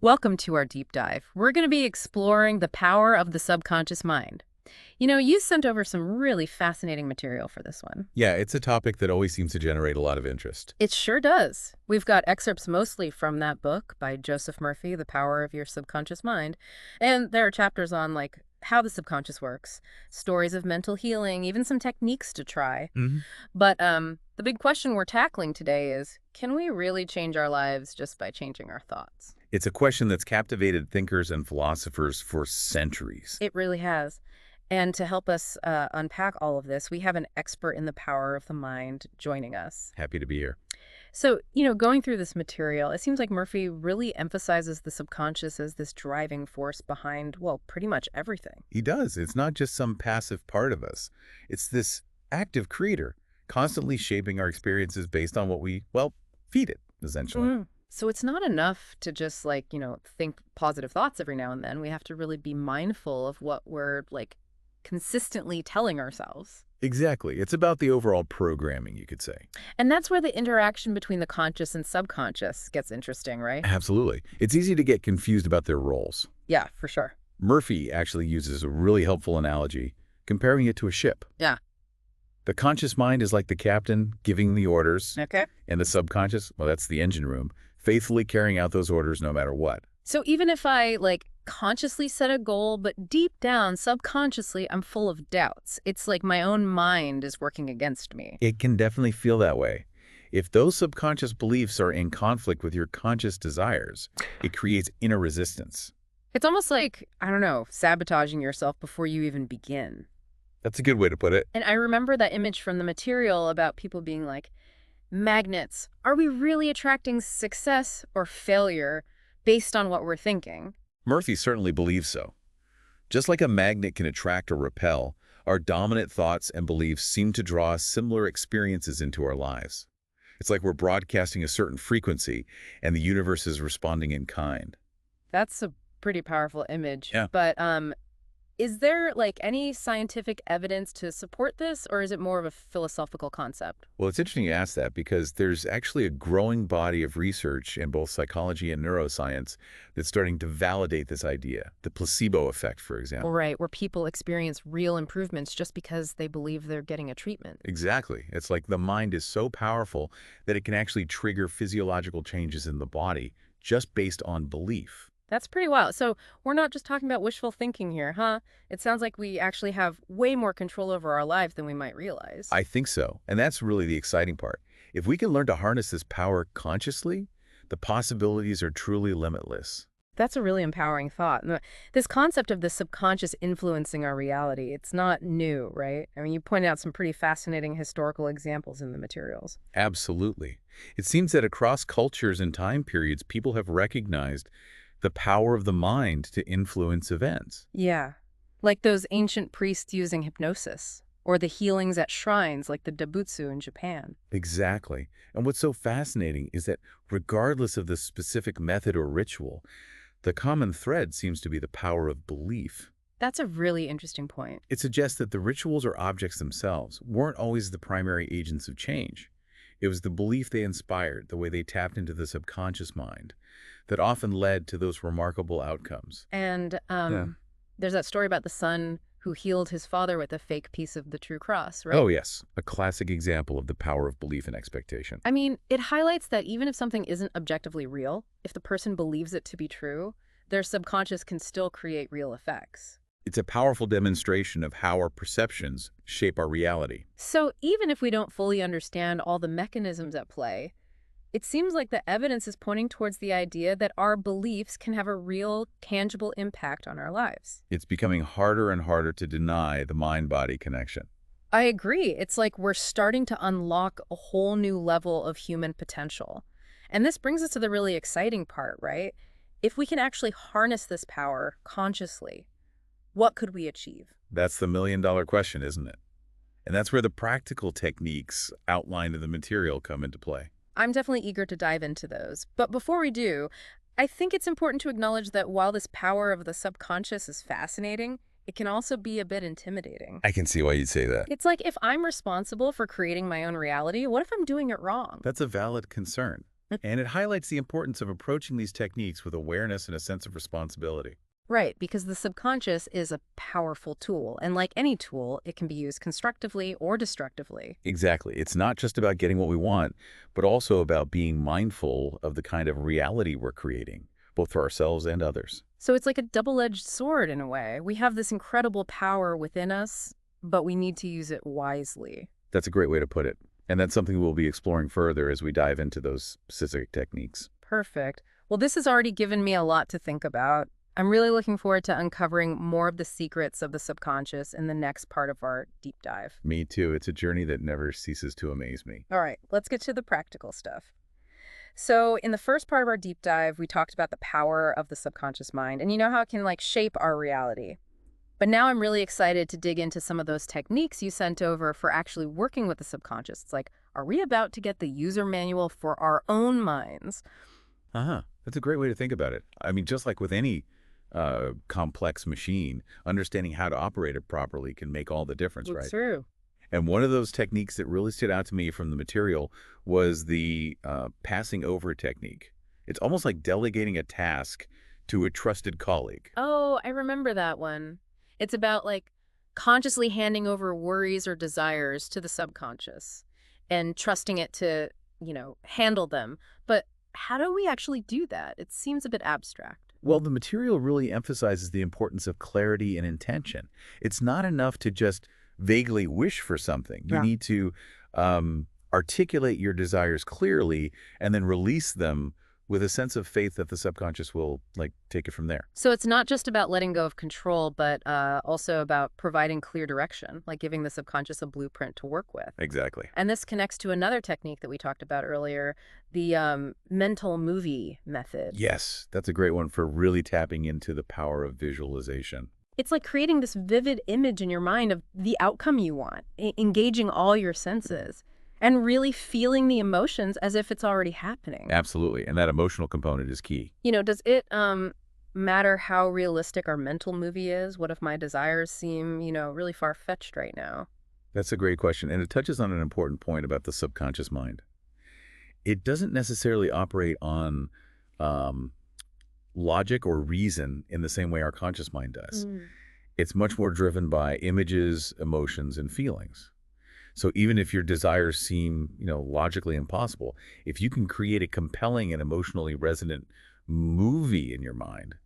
Welcome to our deep dive. We're going to be exploring the power of the subconscious mind. You sent over some really fascinating material for this one. Yeah, it's a topic that always seems to generate a lot of interest. It sure does. We've got excerpts mostly from that book by Joseph Murphy, The Power of Your Subconscious Mind. And there are chapters on, like, how the subconscious works, stories of mental healing, even some techniques to try. hmm But the big question we're tackling today is, can we really change our lives just by changing our thoughts? It's a question that's captivated thinkers and philosophers for centuries. It really has. And to help us unpack all of this, we have an expert in the power of the mind joining us. Happy to be here. So, going through this material, it seems like Murphy really emphasizes the subconscious as this driving force behind, well, pretty much everything. He does. It's not just some passive part of us. It's this active creator, constantly shaping our experiences based on what we, well, feed it, essentially. So it's not enough to just think positive thoughts every now and then. We have to really be mindful of what we're consistently telling ourselves. Exactly. It's about the overall programming, you could say. And that's where the interaction between the conscious and subconscious gets interesting, right? Absolutely. It's easy to get confused about their roles. Yeah, for sure. Murphy actually uses a really helpful analogy, comparing it to a ship. Yeah. The conscious mind is like the captain giving the orders, Okay. and the subconscious, well, that's the engine room, faithfully carrying out those orders no matter what. So even if I consciously set a goal, but deep down, subconsciously, I'm full of doubts. It's like my own mind is working against me. It can definitely feel that way. If those subconscious beliefs are in conflict with your conscious desires, it creates inner resistance. It's almost like, I don't know, sabotaging yourself before you even begin. That's a good way to put it. And I remember that image from the material about people being like, magnets, are we really attracting success or failure based on what we're thinking? Murphy certainly believes so. Just like a magnet can attract or repel, our dominant thoughts and beliefs seem to draw similar experiences into our lives. It's like we're broadcasting a certain frequency, and the universe is responding in kind. That's a pretty powerful image. Yeah. But is there any scientific evidence to support this, or is it more of a philosophical concept? Well, it's interesting you ask that because there's actually a growing body of research in both psychology and neuroscience that's starting to validate this idea. The placebo effect, for example. Right, where people experience real improvements just because they believe they're getting a treatment. Exactly. It's like the mind is so powerful that it can actually trigger physiological changes in the body just based on belief. That's pretty wild. So we're not just talking about wishful thinking here, huh? It sounds like we actually have way more control over our lives than we might realize. I think so. And that's really the exciting part. If we can learn to harness this power consciously, the possibilities are truly limitless. That's a really empowering thought. And this concept of the subconscious influencing our reality, it's not new, right? I mean, you pointed out some pretty fascinating historical examples in the materials. Absolutely. It seems that across cultures and time periods, people have recognized the power of the mind to influence events. Yeah, like those ancient priests using hypnosis, or the healings at shrines like the Dabutsu in Japan. Exactly. And what's so fascinating is that regardless of the specific method or ritual, the common thread seems to be the power of belief. That's a really interesting point. It suggests that the rituals or objects themselves weren't always the primary agents of change. It was the belief they inspired, the way they tapped into the subconscious mind, that often led to those remarkable outcomes. And Yeah. there's that story about the son who healed his father with a fake piece of the true cross, right? Oh, yes, a classic example of the power of belief and expectation. I mean, it highlights that even if something isn't objectively real, if the person believes it to be true, their subconscious can still create real effects. It's a powerful demonstration of how our perceptions shape our reality. So even if we don't fully understand all the mechanisms at play, it seems like the evidence is pointing towards the idea that our beliefs can have a real, tangible impact on our lives. It's becoming harder and harder to deny the mind-body connection. I agree. It's like we're starting to unlock a whole new level of human potential. And this brings us to the really exciting part, right? If we can actually harness this power consciously, what could we achieve? That's the million-dollar question, isn't it? And that's where the practical techniques outlined in the material come into play. I'm definitely eager to dive into those. But before we do, I think it's important to acknowledge that while this power of the subconscious is fascinating, it can also be a bit intimidating. I can see why you'd say that. It's like if I'm responsible for creating my own reality, what if I'm doing it wrong? That's a valid concern. And it highlights the importance of approaching these techniques with awareness and a sense of responsibility. Right, because the subconscious is a powerful tool, and like any tool, it can be used constructively or destructively. Exactly. It's not just about getting what we want, but also about being mindful of the kind of reality we're creating, both for ourselves and others. So it's like a double-edged sword in a way. We have this incredible power within us, but we need to use it wisely. That's a great way to put it. And that's something we'll be exploring further as we dive into those specific techniques. Perfect. Well, this has already given me a lot to think about. I'm really looking forward to uncovering more of the secrets of the subconscious in the next part of our deep dive. Me too. It's a journey that never ceases to amaze me. All right, let's get to the practical stuff. So, in the first part of our deep dive, we talked about the power of the subconscious mind and you know how it can like shape our reality. But now I'm really excited to dig into some of those techniques you sent over for actually working with the subconscious. It's like, are we about to get the user manual for our own minds? Uh-huh. That's a great way to think about it. I mean, just like with any complex machine, understanding how to operate it properly can make all the difference, It's right? true. And one of those techniques that really stood out to me from the material was the passing over technique. It's almost like delegating a task to a trusted colleague. Oh, I remember that one. It's about like consciously handing over worries or desires to the subconscious and trusting it to, handle them. But how do we actually do that? It seems a bit abstract. Well, the material really emphasizes the importance of clarity and intention. It's not enough to just vaguely wish for something. You Yeah. need to articulate your desires clearly and then release them with a sense of faith that the subconscious will take it from there. So it's not just about letting go of control, but also about providing clear direction, like giving the subconscious a blueprint to work with. Exactly. And this connects to another technique that we talked about earlier, the mental movie method. Yes, that's a great one for really tapping into the power of visualization. It's like creating this vivid image in your mind of the outcome you want, engaging all your senses, and really feeling the emotions as if it's already happening. Absolutely. And that emotional component is key. Does it matter how realistic our mental movie is? What if my desires seem, really far-fetched right now? That's a great question. And it touches on an important point about the subconscious mind. It doesn't necessarily operate on logic or reason in the same way our conscious mind does. It's much more driven by images, emotions, and feelings. So even if your desires seem, logically impossible, if you can create a compelling and emotionally resonant movie in your mind,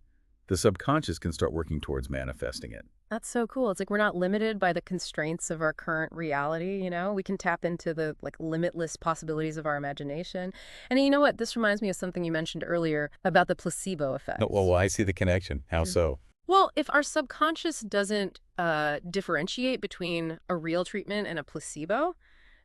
the subconscious can start working towards manifesting it. That's so cool. It's like we're not limited by the constraints of our current reality, We can tap into the limitless possibilities of our imagination. And you know what? This reminds me of something you mentioned earlier about the placebo effect. Oh, well, I see the connection. How so? Well, if our subconscious doesn't differentiate between a real treatment and a placebo,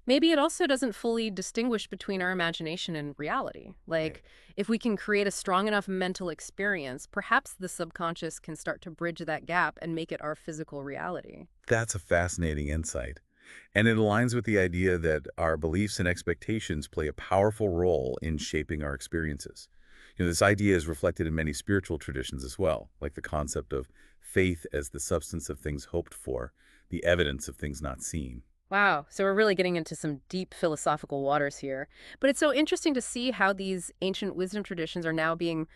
maybe it also doesn't fully distinguish between our imagination and reality. Like, if we can create a strong enough mental experience, perhaps the subconscious can start to bridge that gap and make it our physical reality. That's a fascinating insight. And it aligns with the idea that our beliefs and expectations play a powerful role in shaping our experiences. This idea is reflected in many spiritual traditions as well, like the concept of faith as the substance of things hoped for, the evidence of things not seen. Wow. So we're really getting into some deep philosophical waters here. But it's so interesting to see how these ancient wisdom traditions are now being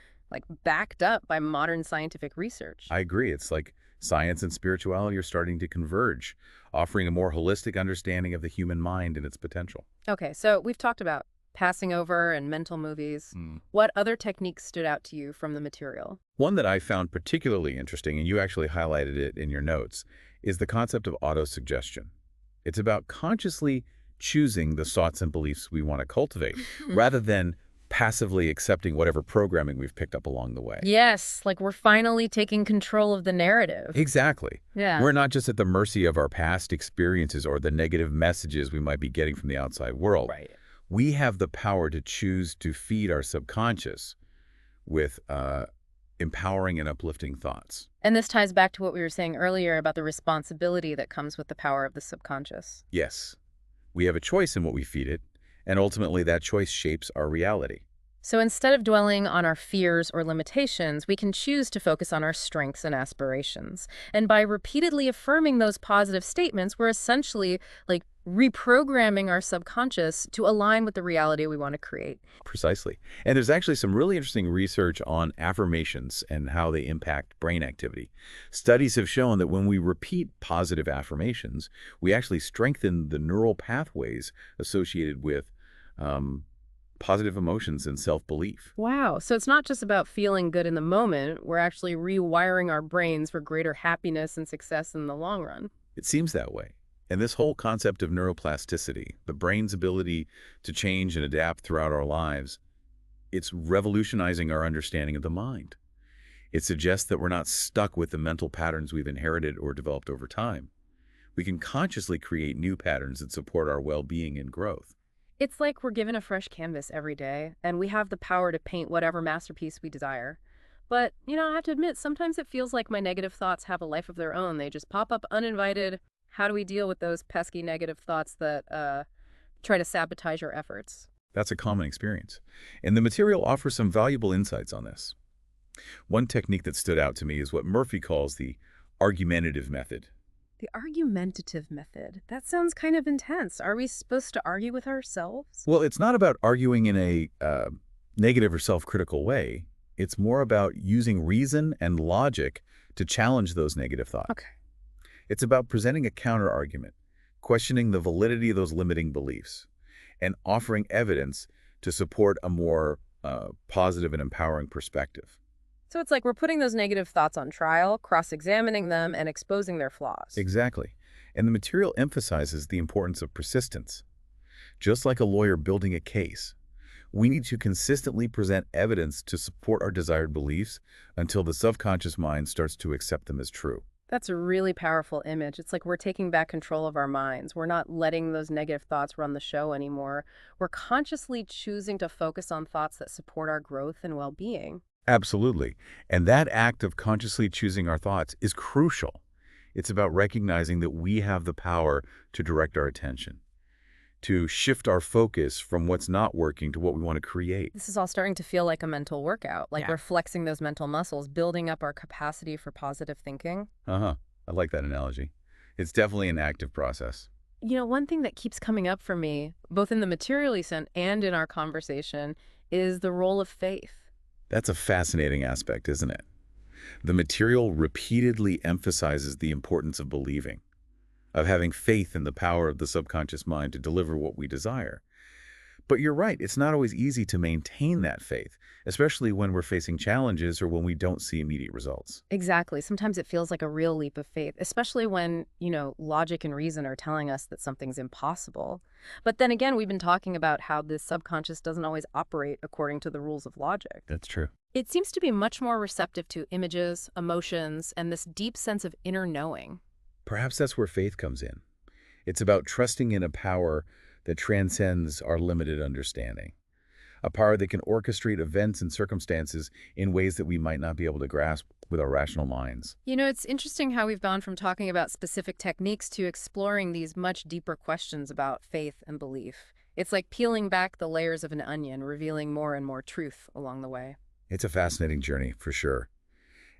backed up by modern scientific research. I agree. It's like science and spirituality are starting to converge, offering a more holistic understanding of the human mind and its potential. Okay, so we've talked about passing over and mental movies. What other techniques stood out to you from the material? One that I found particularly interesting, and you actually highlighted it in your notes, is the concept of autosuggestion. It's about consciously choosing the thoughts and beliefs we want to cultivate, rather than passively accepting whatever programming we've picked up along the way. Yes, like we're finally taking control of the narrative. Exactly. Yeah. We're not just at the mercy of our past experiences or the negative messages we might be getting from the outside world. Right. We have the power to choose to feed our subconscious with empowering and uplifting thoughts. And this ties back to what we were saying earlier about the responsibility that comes with the power of the subconscious. Yes, we have a choice in what we feed it, and ultimately that choice shapes our reality. So instead of dwelling on our fears or limitations, we can choose to focus on our strengths and aspirations. And by repeatedly affirming those positive statements, we're essentially reprogramming our subconscious to align with the reality we want to create. Precisely. And there's actually some really interesting research on affirmations and how they impact brain activity. Studies have shown that when we repeat positive affirmations, we actually strengthen the neural pathways associated with um, positive emotions and self-belief. Wow. So it's not just about feeling good in the moment. We're actually rewiring our brains for greater happiness and success in the long run. It seems that way. And this whole concept of neuroplasticity, the brain's ability to change and adapt throughout our lives, it's revolutionizing our understanding of the mind. It suggests that we're not stuck with the mental patterns we've inherited or developed over time. We can consciously create new patterns that support our well-being and growth. It's like we're given a fresh canvas every day, and we have the power to paint whatever masterpiece we desire. But, I have to admit, sometimes it feels like my negative thoughts have a life of their own. They just pop up uninvited. How do we deal with those pesky negative thoughts that try to sabotage our efforts? That's a common experience. And the material offers some valuable insights on this. One technique that stood out to me is what Murphy calls the argumentative method. The argumentative method. That sounds kind of intense. Are we supposed to argue with ourselves? Well, it's not about arguing in a negative or self-critical way. It's more about using reason and logic to challenge those negative thoughts. Okay. It's about presenting a counter-argument, questioning the validity of those limiting beliefs, and offering evidence to support a more positive and empowering perspective. So it's like we're putting those negative thoughts on trial, cross-examining them, and exposing their flaws. Exactly. And the material emphasizes the importance of persistence. Just like a lawyer building a case, we need to consistently present evidence to support our desired beliefs until the subconscious mind starts to accept them as true. That's a really powerful image. It's like we're taking back control of our minds. We're not letting those negative thoughts run the show anymore. We're consciously choosing to focus on thoughts that support our growth and well-being. Absolutely. And that act of consciously choosing our thoughts is crucial. It's about recognizing that we have the power to direct our attention, to shift our focus from what's not working to what we want to create. This is all starting to feel like a mental workout, like Yeah. we're flexing those mental muscles, building up our capacity for positive thinking. Uh-huh. I like that analogy. It's definitely an active process. One thing that keeps coming up for me, both in the materially sense and in our conversation, is the role of faith. That's a fascinating aspect, isn't it? The material repeatedly emphasizes the importance of believing, of having faith in the power of the subconscious mind to deliver what we desire. But you're right, it's not always easy to maintain that faith, especially when we're facing challenges or when we don't see immediate results. Exactly. Sometimes it feels like a real leap of faith, especially when, logic and reason are telling us that something's impossible. But then again, we've been talking about how this subconscious doesn't always operate according to the rules of logic. That's true. It seems to be much more receptive to images, emotions, and this deep sense of inner knowing. Perhaps that's where faith comes in. It's about trusting in a power that transcends our limited understanding, a power that can orchestrate events and circumstances in ways that we might not be able to grasp with our rational minds. It's interesting how we've gone from talking about specific techniques to exploring these much deeper questions about faith and belief. It's like peeling back the layers of an onion, revealing more and more truth along the way. It's a fascinating journey, for sure.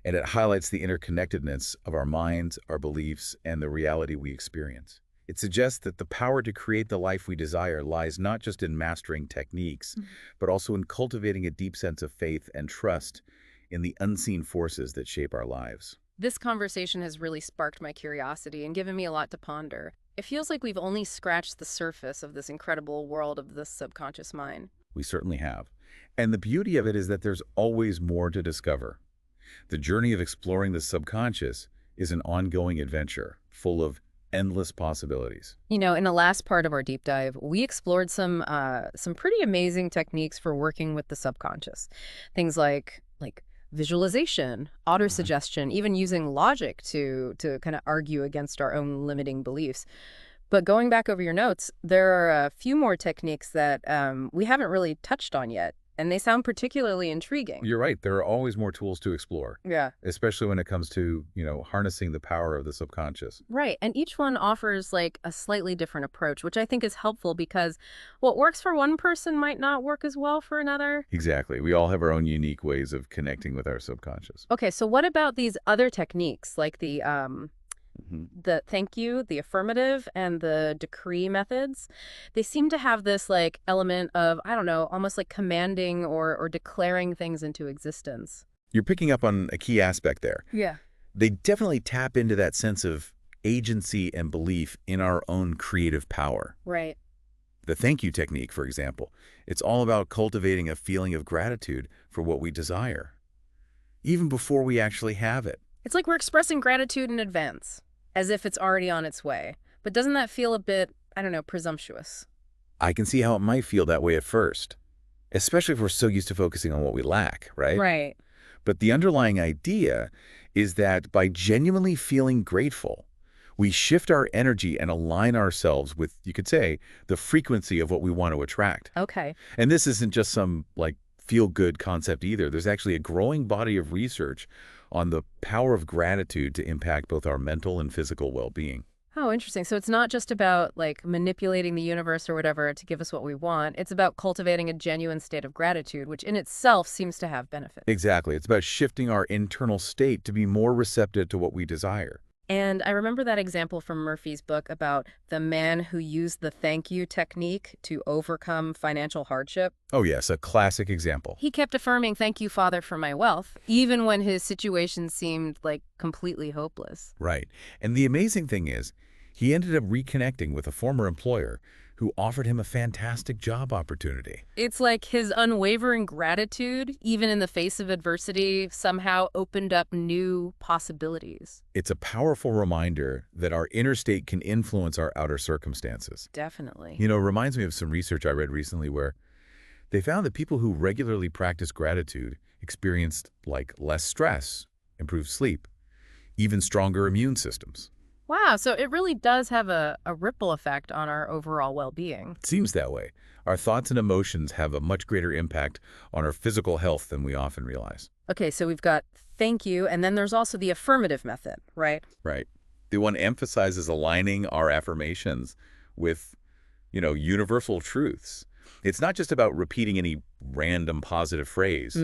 And it highlights the interconnectedness of our minds, our beliefs, and the reality we experience. It suggests that the power to create the life we desire lies not just in mastering techniques, but also in cultivating a deep sense of faith and trust in the unseen forces that shape our lives. This conversation has really sparked my curiosity and given me a lot to ponder. It feels like we've only scratched the surface of this incredible world of the subconscious mind. We certainly have. And the beauty of it is that there's always more to discover. The journey of exploring the subconscious is an ongoing adventure full of endless possibilities. In the last part of our deep dive, we explored some pretty amazing techniques for working with the subconscious. Things like visualization, autosuggestion, even using logic to kind of argue against our own limiting beliefs. But going back over your notes, there are a few more techniques that we haven't really touched on yet, and they sound particularly intriguing. You're right. There are always more tools to explore, Yeah. especially when it comes to, harnessing the power of the subconscious. Right. And each one offers like a slightly different approach, which I think is helpful because what works for one person might not work as well for another. Exactly. We all have our own unique ways of connecting with our subconscious. Okay, so what about these other techniques like the The thank you, the affirmative, and the decree methods, they seem to have this like element of, I don't know, almost like commanding or declaring things into existence. You're picking up on a key aspect there. Yeah. They definitely tap into that sense of agency and belief in our own creative power. Right. The thank you technique, for example, it's all about cultivating a feeling of gratitude for what we desire, even before we actually have it. It's like we're expressing gratitude in advance, as if it's already on its way. But doesn't that feel a bit, I don't know, presumptuous? I can see how it might feel that way at first, especially if we're so used to focusing on what we lack, right? Right. But the underlying idea is that by genuinely feeling grateful, we shift our energy and align ourselves with, you could say, the frequency of what we want to attract. Okay. And this isn't just some, like, feel-good concept either. There's actually a growing body of research on the power of gratitude to impact both our mental and physical well-being. Oh, interesting. So it's not just about like manipulating the universe or whatever to give us what we want. It's about cultivating a genuine state of gratitude, which in itself seems to have benefits. Exactly. It's about shifting our internal state to be more receptive to what we desire. And I remember that example from Murphy's book about the man who used the thank you technique to overcome financial hardship. Oh yes, a classic example. He kept affirming, "Thank you, Father, for my wealth," even when his situation seemed like completely hopeless. Right. And the amazing thing is, he ended up reconnecting with a former employer who offered him a fantastic job opportunity. It's like his unwavering gratitude, even in the face of adversity, somehow opened up new possibilities. It's a powerful reminder that our inner state can influence our outer circumstances. Definitely. You know, it reminds me of some research I read recently where they found that people who regularly practice gratitude experienced like less stress, improved sleep, even stronger immune systems. Wow, so it really does have a ripple effect on our overall well-being. It seems that way. Our thoughts and emotions have a much greater impact on our physical health than we often realize. Okay, so we've got thank you, and then there's also the affirmative method, right? Right. The one emphasizes aligning our affirmations with, universal truths. It's not just about repeating any random positive phrase,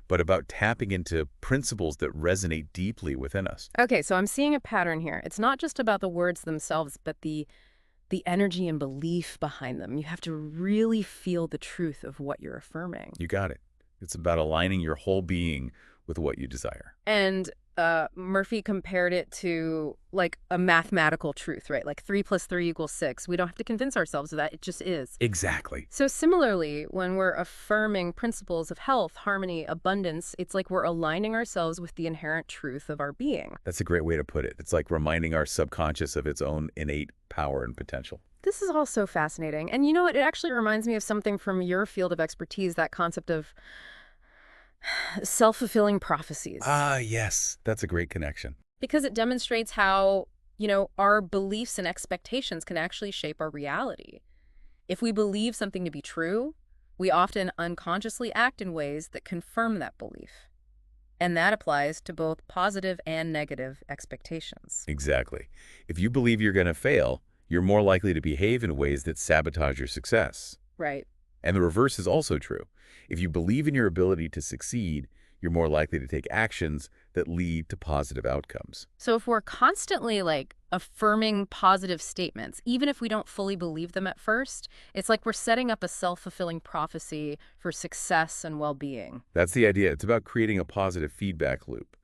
but about tapping into principles that resonate deeply within us. Okay, so I'm seeing a pattern here. It's not just about the words themselves, but the energy and belief behind them. You have to really feel the truth of what you're affirming. You got it. It's about aligning your whole being with what you desire. And Murphy compared it to like a mathematical truth, right? Like 3 + 3 = 6. We don't have to convince ourselves of that. It just is. Exactly. So similarly, when we're affirming principles of health, harmony, abundance, it's like we're aligning ourselves with the inherent truth of our being. That's a great way to put it. It's like reminding our subconscious of its own innate power and potential. This is all so fascinating. And you know what? It actually reminds me of something from your field of expertise, that concept of self-fulfilling prophecies. Ah, yes. That's a great connection. Because it demonstrates how, our beliefs and expectations can actually shape our reality. If we believe something to be true, we often unconsciously act in ways that confirm that belief. And that applies to both positive and negative expectations. Exactly. If you believe you're going to fail, you're more likely to behave in ways that sabotage your success. Right. And the reverse is also true. If you believe in your ability to succeed, you're more likely to take actions that lead to positive outcomes. So if we're constantly like affirming positive statements, even if we don't fully believe them at first, it's like we're setting up a self-fulfilling prophecy for success and well-being. That's the idea. It's about creating a positive feedback loop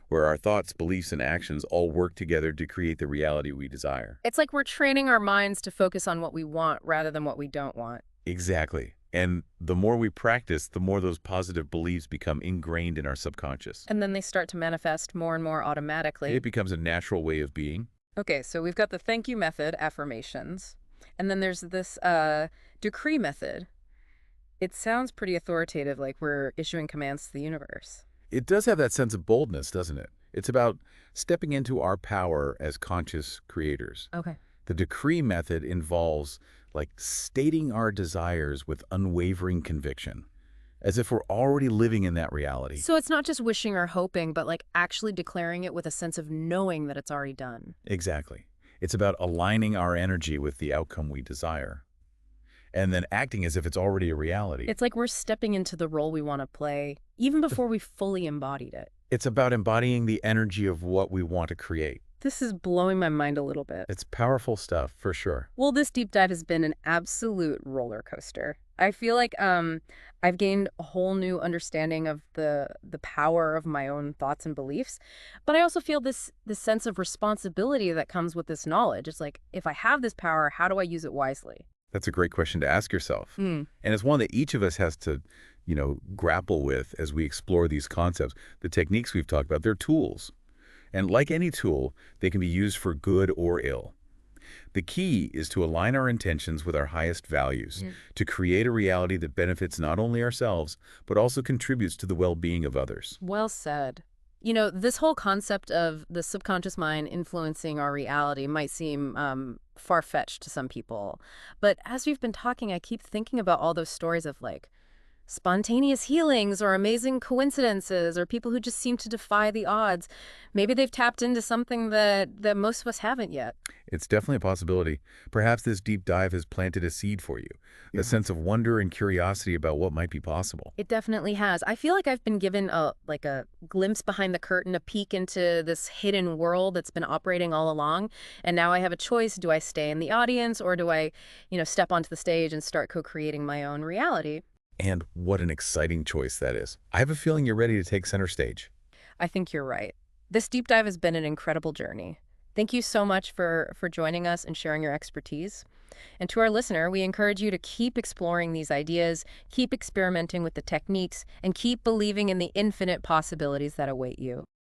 where our thoughts, beliefs, and actions all work together to create the reality we desire. It's like we're training our minds to focus on what we want rather than what we don't want. Exactly. And the more we practice, the more those positive beliefs become ingrained in our subconscious. And then they start to manifest more and more automatically. It becomes a natural way of being. Okay, so we've got the thank you method, affirmations. And then there's this decree method. It sounds pretty authoritative, like we're issuing commands to the universe. It does have that sense of boldness, doesn't it? It's about stepping into our power as conscious creators. Okay. The decree method involves like stating our desires with unwavering conviction, as if we're already living in that reality. So it's not just wishing or hoping, but like actually declaring it with a sense of knowing that it's already done. Exactly. It's about aligning our energy with the outcome we desire, and then acting as if it's already a reality. It's like we're stepping into the role we want to play, even before we fully embodied it. It's about embodying the energy of what we want to create. This is blowing my mind a little bit. It's powerful stuff, for sure. Well, this deep dive has been an absolute roller coaster. I feel like I've gained a whole new understanding of the power of my own thoughts and beliefs, but I also feel this sense of responsibility that comes with this knowledge. It's like, if I have this power, how do I use it wisely? That's a great question to ask yourself. Hmm. And it's one that each of us has to, grapple with as we explore these concepts. The techniques we've talked about, they're tools. And like any tool, they can be used for good or ill. The key is to align our intentions with our highest values, to create a reality that benefits not only ourselves, but also contributes to the well-being of others. Well said. You know, this whole concept of the subconscious mind influencing our reality might seem far-fetched to some people. But as we've been talking, I keep thinking about all those stories of like spontaneous healings or amazing coincidences or people who just seem to defy the odds. Maybe they've tapped into something that most of us haven't yet. It's definitely a possibility. Perhaps this deep dive has planted a seed for you, a sense of wonder and curiosity about what might be possible. It definitely has. I feel like I've been given a glimpse behind the curtain, a peek into this hidden world that's been operating all along. And now I have a choice. Do I stay in the audience or do I, step onto the stage and start co-creating my own reality? And what an exciting choice that is. I have a feeling you're ready to take center stage. I think you're right. This deep dive has been an incredible journey. Thank you so much for joining us and sharing your expertise. And to our listener, we encourage you to keep exploring these ideas, keep experimenting with the techniques, and keep believing in the infinite possibilities that await you.